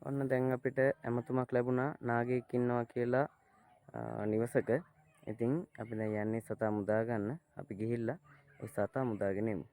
ඔන්න දැන් අපිට ඇමතුමක් ලැබුණා නාගයෙක් ඉන්නවා කියලා නිවසක. ඉතින් අපි දැන් යන්නේ සතා මුදා ගන්න. අපි ගිහිල්ලා ඒ සතා මුදාගෙන එමු.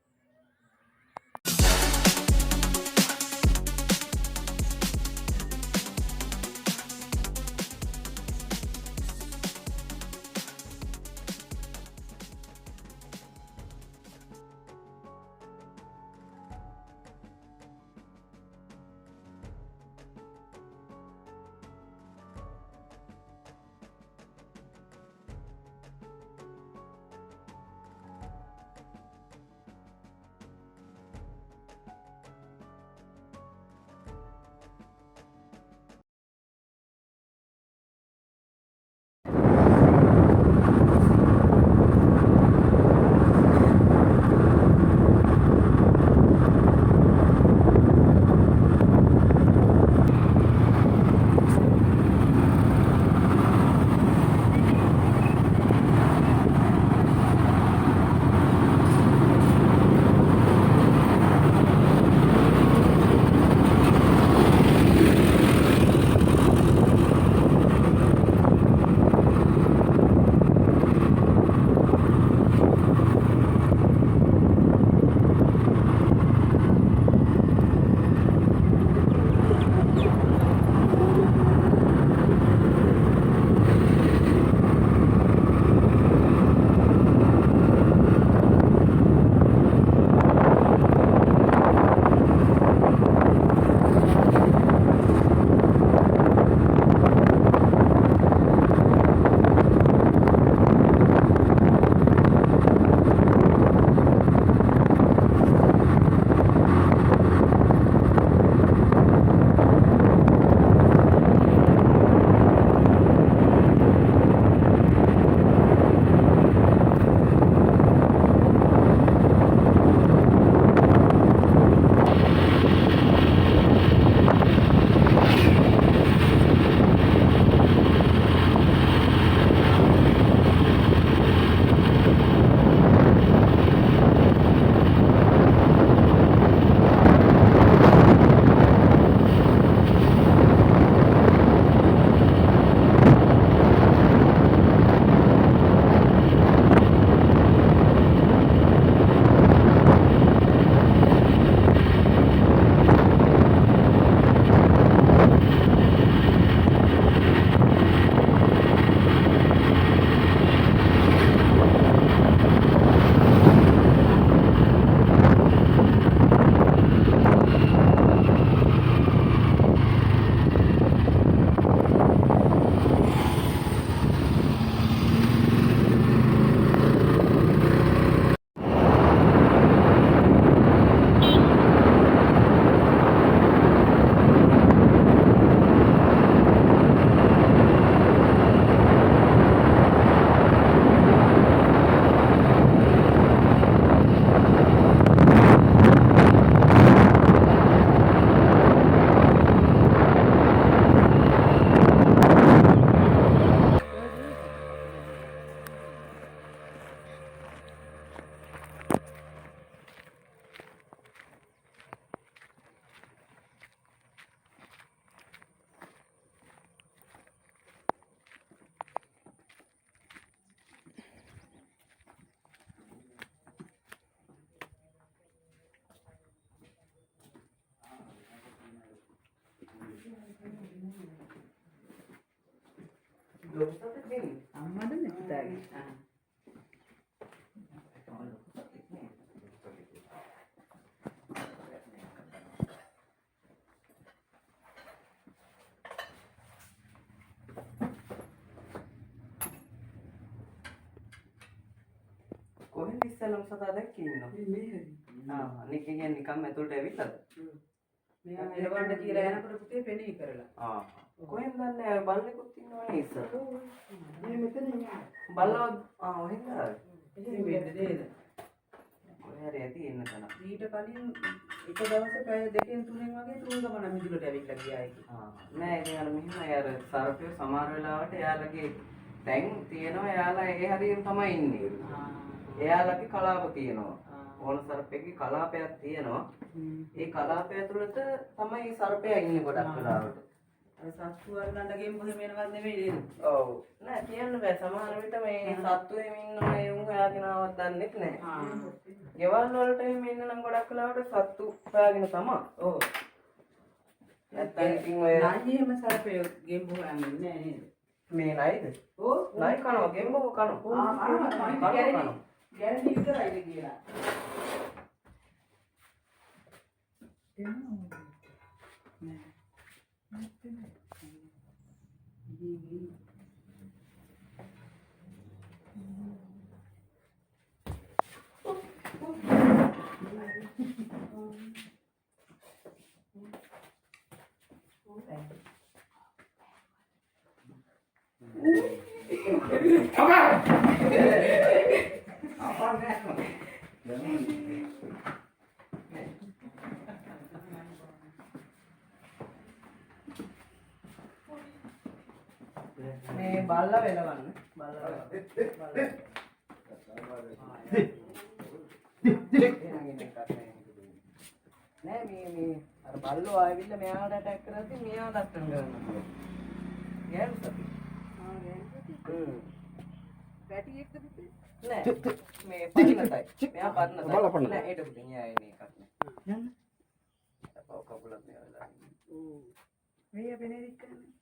අම්මද නැත්තාගේ කොහෙන්ද ඉස්සෙල්ලම සතා දැක්කේ ඉන්නවා? මේ නික කියන්නේ නිකම්ම ඇතුළට ඇවිල්ලාද? මෙයා එලවන්න කියලා යනකොට පුතේ පෙනේ කරලා. කොහෙන්ද දන්නේ බල්ලෙකුත් ඉන්නවනේ ඉස්සර. මේ මෙතන ඉන්නේ. බල්ලව ඔහෙන්ද? ඉතින් වෙන්නේ නේද? ඔය හරි ඇති එන්න තන. ඊට කලින් එක දවසේ පැය දෙකෙන් තුනෙන් වගේ තුන් ගමන මිදුලට ඇවිල්ලා ගියා ඒක. නෑ ඉතින් අර මෙහෙමයි අර සර්පියෝ සමහර වෙලාවට එයාලගේ තැන් තියෙනවා එයාලා ඒ හරියට තමයි ඉන්නේ. එයාලගේ කලාව තියෙනවා. කොන සර්පෙක්ගේ කලාපයක් තියෙනවා. ඒ කලාපය ඇතුළත තමයි සර්පයා ඉන්නේ ගොඩක් වෙලාවට. අර සත්තු වර්ගන්ට ගෙම් කොහෙම එනවත් නෙමෙයි නේද? ඔව්. නෑ කියන්න බෑ. සමහර විට මේ සත්තු එහෙම ඉන්නවා ඒ උන් හොයාගෙන ආවත් දන්නෙත් නෑ. ගෙවල් වලට එහෙම ඉන්න නම් ගොඩක් වෙලාවට සත්තු හොයාගෙන තමයි. ඔව්. නැත්නම් ඉතින් ඔය නයි එහෙම සර්පේ ගෙම් හොයන්නේ නෑ නේද? මේ නයිද? ඔව්. නයි කනවා ගෙම්බෝ කනවා. ගැරන්ටි විතරයිද කියලා. මේ බල්ලා වෙලවන්න. බල්ලා නෑ මේ අර බල්ලෝ ආවිල්ලා මෙයාට ඇටැක් කරද්දි මෙයා දත්තන කරනවා. ගෑනු සති. පැටි එක්ක පුතේ. නෑ මේ පන්නතයි. මෙයා පන්නතයි. නෑ ඒට පුතේ මෙයා එන්නේ එකක් නෑ. යන්න. අපව කකුලක් මෙයාලා. ඕ. මෙයා වෙනේදික් කරන්නේ.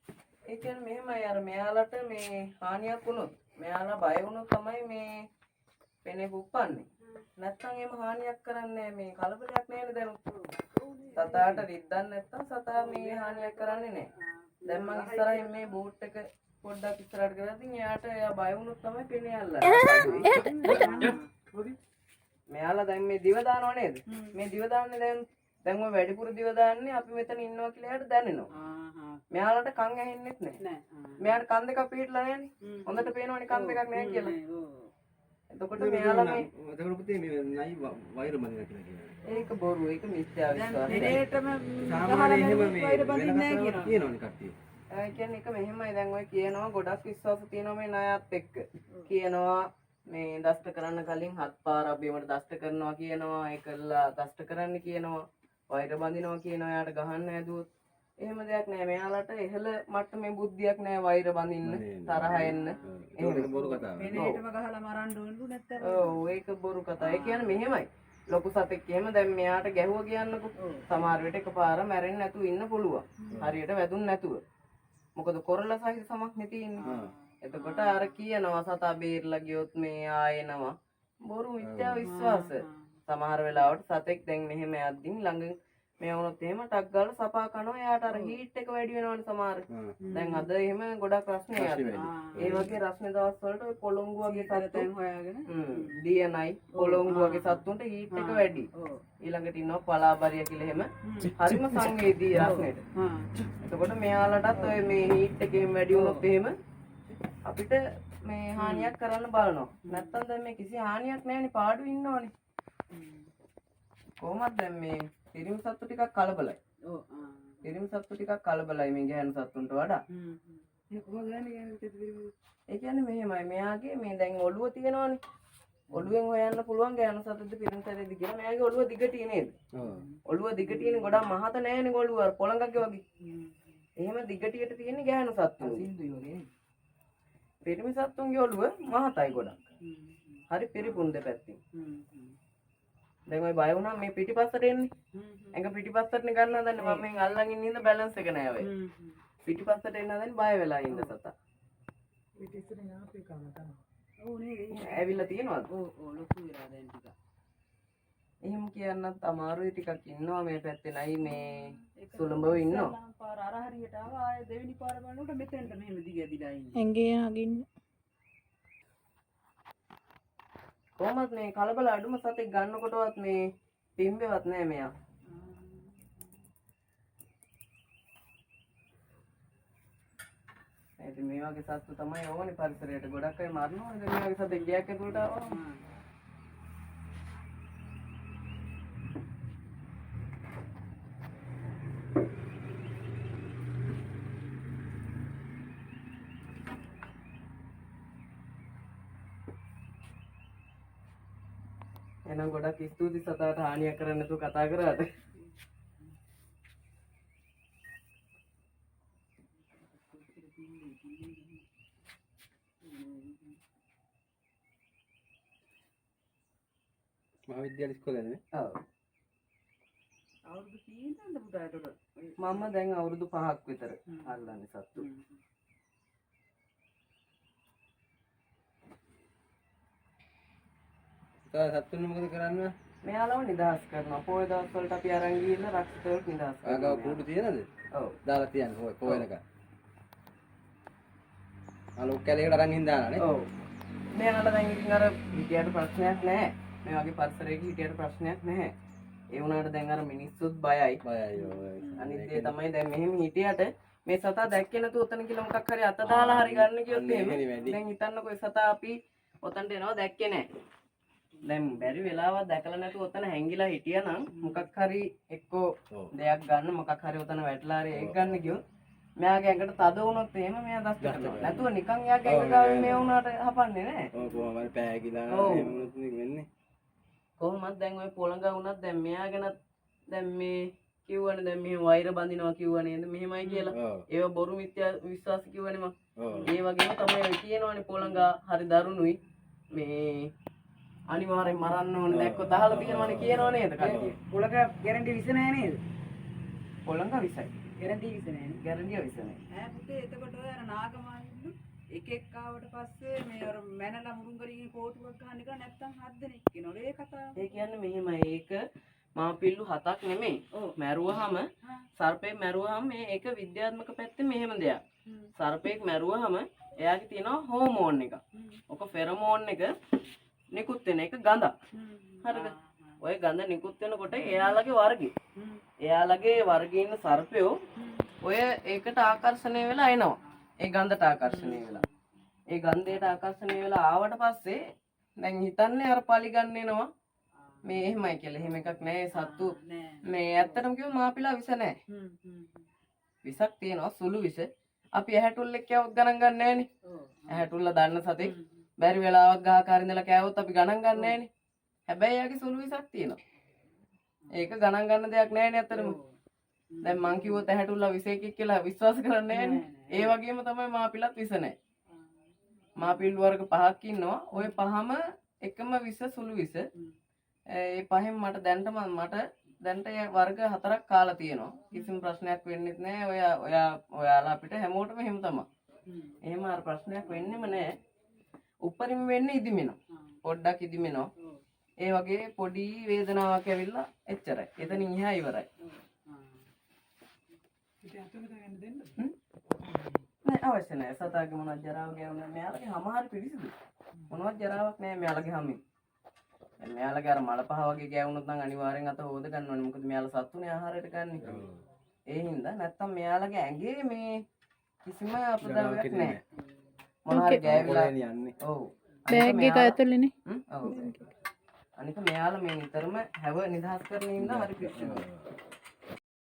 ඒ කියන්නේ මෙහෙමයි අර මෙයාලට මේ හානියක් වුණොත් මෙයාලා බය වුණොත් තමයි මේ පෙනේ පුප්පන්නේ. නැත්තම් එහෙම හානියක් කරන්නේ මේ කලබලයක් නෑනේ දැන්. සතාට රිද්දන්න නැත්තම් සතා මේ හානියක් කරන්නේ නෑ. දැන් මම ඉස්සරහින් මේ බූට් එක පොඩ්ඩක් ඉස්සරහට කරලා එයාට එයා බය වුණොත් තමයි පෙනේ අල්ලන්නේ. මෙයාලා දැන් මේ දිව දානව නේද? මේ දිව දාන්නේ දැන් ඔය වැඩිපුර දිව දාන්නේ අපි මෙතන ඉන්නවා කියලා එයාට දැනෙනවා. මෙයාලට කන් ඇහෙන්නෙත් නෑ. මෙයාට කන් දෙකක් පිටලා නෑනේ. හොඳට පේනවනේ කන් දෙකක් නෑ කියලා. එතකොට මෙයාලා මේ එතකොට පුතේ මේ නයි වෛර බඳිනවා කියලා කියනවා. ඒක බොරු. ඒක මිත්‍යා විශ්වාසය. දෙරේටම සාමාන්‍යයෙන් එහෙම මේ වෛර බඳින්නේ නැහැ වෙනකතාවක් කියනවනේ කට්ටිය. ඒ කියන්නේ එක මෙහෙමයි දැන් ඔය කියනවා ගොඩක් විශ්වාස තියෙනවා මේ ණයත් එක්ක. කියනවා මේ දෂ්ට කරන්න කලින් 7 පාරක් බීමට දෂ්ට කරනවා කියනවා. ඒකලා දෂ්ට කරන්න කියනවා. වෛර බඳිනවා කියනවා. එයාට ගහන්න හැදුවොත් එහෙම දෙයක් නෑ. මෙයාලට ඉහළ මට්ටමේ බුද්ධියක් නෑ වෛර බඳින්න, තරහ එන්න. ඒක බොරු කතාවක්. වෙනේටම ගහලා මරන්න ඕනලු නැත්තම්. ඔව් ඒක බොරු කතා. ඒ කියන්නේ මෙහෙමයි. ලොකු සතෙක් එහෙම දැන් මෙයාට ගැහුවා කියන්නකො. සමහර විට එකපාර මැරෙන්න නැතුව ඉන්න පුළුවන්. හරියට වැදුන් නැතුව. මොකද කොරලා සහිත සමක් නේ තියෙන්නේ. එතකොට අර කියනවා සතා බේරලා ගියොත් මේ ආයෙනවා. බොරු මිත්‍යා විශ්වාස. සමහර වෙලාවට සතෙක් දැන් මෙහෙම යද්දින් ළඟ මේ වුණොත් එහෙම ටක් ගාලා සපා කනවා. එයාට අර හීට් එක වැඩි වෙනවනේ සමහර. දැන් අද එහෙම ගොඩක් රස්නේ යනවා. ඒ වගේ රස්නේ දවස් වලට ඔය පොළොංගු වගේ සතෙන් හොයාගෙන දියනයි පොළොංගු වගේ සත්තුන්ට හීට් එක වැඩි. ඊළඟට ඉන්නවා පලාබරිය කියලා එහෙම. හරිම සංවේදී රස්නෙට. එතකොට මෙයාලටත් ඔය මේ හීට් එකෙන් වැඩි වුණොත් එහෙම අපිට මේ හානියක් කරන්න බලනවා. නැත්තම් දැන් මේ කිසි හානියක් නැහැනේ පාඩු ඉන්නවනේ. කොහොමද දැන් මේ පිරිමි සත්තු ටිකක් කලබලයි. ඔව් පිරිමි සත්තු ටිකක් කලබලයි මේ ගැහණු සත්තුන්ට වඩා. ඒ කොහොමද යන්නේ ඒ කියන්නේ මෙහෙමයි මෙයාගේ මේ දැන් ඔළුව තියෙනවනේ. ඔළුවෙන් හොයන්න පුළුවන් ගැහණු සත්තුද පිරිමි සත්තුද කියලා. මෙයාගේ ඔළුව දිගටිය නේද? ඔව්. ඔළුව දිගටියනේ ගොඩක් මහත නෑනේ ඔළුව අර පොළඟගේ වගේ. එහෙම දිගටියට තියෙන්නේ ගැහණු සත්තු. සින්දුයි වගේ. පිරිමි සත්තුන්ගේ ඔළුව මහතයි ගොඩක්. හරි පිරිපුන් දෙපැත්තෙන්. දැන් ඔය බය වුණාම මේ පිටිපස්සට එන්නේ. ඇඟ පිටිපස්සටනේ ගන්න හදන්නේ. මම මෙන් අල්ලන් ඉන්න ඉඳ බැලන්ස් එක නෑ ඔය. පිටිපස්සට එන්න හදන්නේ බය වෙලා ඉන්න සතා. පිටිස්සෙන් ආපේ කම තමයි. ඔව් නේද? ඇවිල්ලා තියෙනවද? ඔව් ලොකු වෙලා දැන් ටික. එහෙම කියන්නත් අමාරුයි ටිකක් ඉන්නවා මේ පැත්තේ නයි මේ සුළඹව ඉන්නවා. පාර අර හරියට ආවා ආයේ දෙවෙනි පාර බලනකොට මෙතෙන්ට මෙහෙම දිග දිලා ඉන්නේ. ඇඟේ නගින්න. කොහොමද මේ කලබල අඩුම සතෙක් ගන්නකොටවත් මේ පිම්බෙවත් නෑ මෙයා. ඉතින් මේ වගේ සත්තු තමයි ඕනේ පරිසරයට ගොඩක් අය මරනවා. ඉතින් මේ වගේ සතෙක් ගියක් ඇතුළට ආවම එහෙනම් ගොඩක් ස්තුතියි සතාට හානියක් කරන්නේ නැතුව කතා කරාට. මහාවිද්‍යාල ඉස්කෝලේනේ. ඔව්. අවුරුදු කීයකද පුතාට උඩ? මම දැන් අවුරුදු 5ක් විතර අල්ලන්නේ සත්තු. තව සත්තුන් මොකද කරන්නේ? මෙයාලව නිදහස් කරනවා. පොය දවස් වලට අපි අරන් ගිහින් රක්ෂිතවලට නිදහස් ආගාව කරනවා. කූඩු තියනද? ඔව්. දාලා තියන්නේ කොහෙනක. අලුත් කැලේකට අරන් ගිහින් දාලා නේ. ඔව්. මෙයාලට දැන් ඉතින් අර හිටියට ප්‍රශ්නයක් නැහැ. මේ වගේ පරිසරයක හිටියට ප්‍රශ්නයක් නැහැ. ඒ වුණාට දැන් අර මිනිස්සුත් බයයි. බයයි ඔය. අනිත් දේ තමයි දැන් මෙහෙම හිටියට මේ සතා දැක්කේ නැතුව ඔතන කියලා මොකක් හරි අත දාලා හරි ගන්න කියොත් එහෙම දැන් හිතන්නකෝ ඒ සතා අපි ඔතනට එනවා දැක්කේ නැහැ. දැන් බැරි වෙලාවක් දැකලා නැතුව ඔතන හැංගිලා හිටියානම් මොකක් හරි එක්කෝ දෙයක් ගන්න මොකක් හරි ඔතන වැටලා හරි ඒක ගන්න කියොත් මෙයාගේ ඇඟට තද වුණොත් එහෙම මෙයා දස්ත කරනවා. නැතුව නිකන් එයාගේ ඇඟ ගාවේ මේ වුණාට හපන්නේ නැහැ. ඔව් කොහොම හරි පෑගිලා එහෙම වුණොත් වෙන්නේ. කොහොමද දැන් ඔය පොළඟ වුණත් දැන් මෙයා ගැනත් දැන් මේ කිව්වනේ දැන් මෙහෙම වෛර බඳිනවා කිව්වා නේද මෙහෙමයි කියලා. ඔව්. ඒව බොරු මිත්‍යා විශ්වාස කිව්වනේ මම. ඔව්. ඒ වගේම තමයි ඔය කියනවනේ පොළඟ හරි දරුණුයි. මේ අනිවාර්යෙන් මරන්න ඕනේ දැක්කොත් අහලා තියෙනවනේ කියනව නේද කට්ටිය. පොලක ගැරන්ටි විස නැහැ නේද? පොළඟ විසයි. ගැරන්ටි විස නැහැ නේ. ගැරන්ටිය විස නෑ. ඈ පුතේ එතකොට ඔය අර නාගමාලින්නු එකෙක් ආවට පස්සේ මේ අර මැනලා මුරුංගරිගේ කෝටුවක් ගන්න එක නැත්තම් 7 දෙනෙක් කියනවලු ඒ කතාව. ඒ කියන්නේ මෙහෙමයි ඒක මාපිල්ලු 7ක් නෙමෙයි. මැරුවහම සර්පේ මැරුවහම මේ ඒක විද්‍යාත්මක පැත්තේ මෙහෙම දෙයක්. සර්පෙක් මැරුවහම එයාගේ තියෙනවා හෝමෝන් එක. ඔක ෆෙරමෝන් එක නිකුත් වෙන එක ගඳක්. හරිද? ඔය ගඳ නිකුත් වෙනකොට එයාලගේ වර්ගය. එයාලගේ වර්ගයේ ඉන්න සර්පයෝ ඔය ඒකට ආකර්ෂණය වෙලා එනවා. ඒ ගඳට ආකර්ෂණය වෙලා. ඒ ගන්ධයට ආකර්ෂණය වෙලා ආවට පස්සේ දැන් හිතන්නේ අර පලි ගන්න එනවා. මේ එහෙමයි කියලා. එහෙම එකක් නෑ සත්තු. මේ ඇත්තටම කිව්වොත් මාපිලා විස නෑ. විසක් තියෙනවා සුළු විස. අපි ඇහැටුල්ලෙක් කෑවොත් ගණන් ගන්න නෑනේ. ඇහැටුල්ල දන්න සතෙක් බැරි වෙලාවක් ගහකාර ඉඳලා කෑවොත් අපි ගණන් ගන්න නෑනේ. හැබැයි යාගේ සුළු විසක් තියෙනවා. ඒක ගණන් ගන්න දෙයක් නෑනේ ඇත්තටම. දැන් මං කිව්වොත් ඇහැටුල්ලා විස එකක් කියලා විශ්වාස කරන්නේ නෑනේ. ඒ වගේම තමයි මාපිලත් විස නෑ. මාපිල් වර්ග 5ක් ඉන්නවා. ওই පහම එකම විස සුළු විස. ඒ පහෙන් මට දැන්ට වර්ග 4ක් කාලා තියෙනවා. කිසිම ප්‍රශ්නයක් වෙන්නෙත් නෑ. ඔයාලා අපිට හැමෝටම එහෙම තමයි. එහෙම අර ප්‍රශ්නයක් වෙන්නෙම නෑ. උඩරිම වෙන්නේ ඉදිමෙනවා. පොඩ්ඩක් ඉදිමෙනවා. ඒ වගේ පොඩි වේදනාවක් ඇවිල්ලා එච්චරයි. එතනින් එහා ඉවරයි. නෑ අවශ්‍ය නෑ. සතාගේ මොනවද ජරාව ගෑවුනා මෙයාලගේ හැම හරි පිළිසිදු. මොනවත් ජරාවක් නෑ මෙයාලගේ හැමෙන්. දැන් මෙයාලගේ අර මල පහ වගේ ගෑවුනොත් නම් අනිවාර්යෙන් අත හොද ගන්න ඕනේ. මොකද මෙයාලා සත්තුනේ ආහාරයට ගන්න. ඒ හින්දා නැත්තම් මෙයාලගේ ඇඟේ මේ කිසිම අපද්‍රව්‍යයක් නැහැ. මොනවා ගෑවිලා යන්නේ. ඔව්. බෑග් එක ඇතුළේනේ. ඔව්. අනික මෙයාලා මේ නිතරම හැව නිදහස් කරන ඉඳලා හරි පිස්සුයි.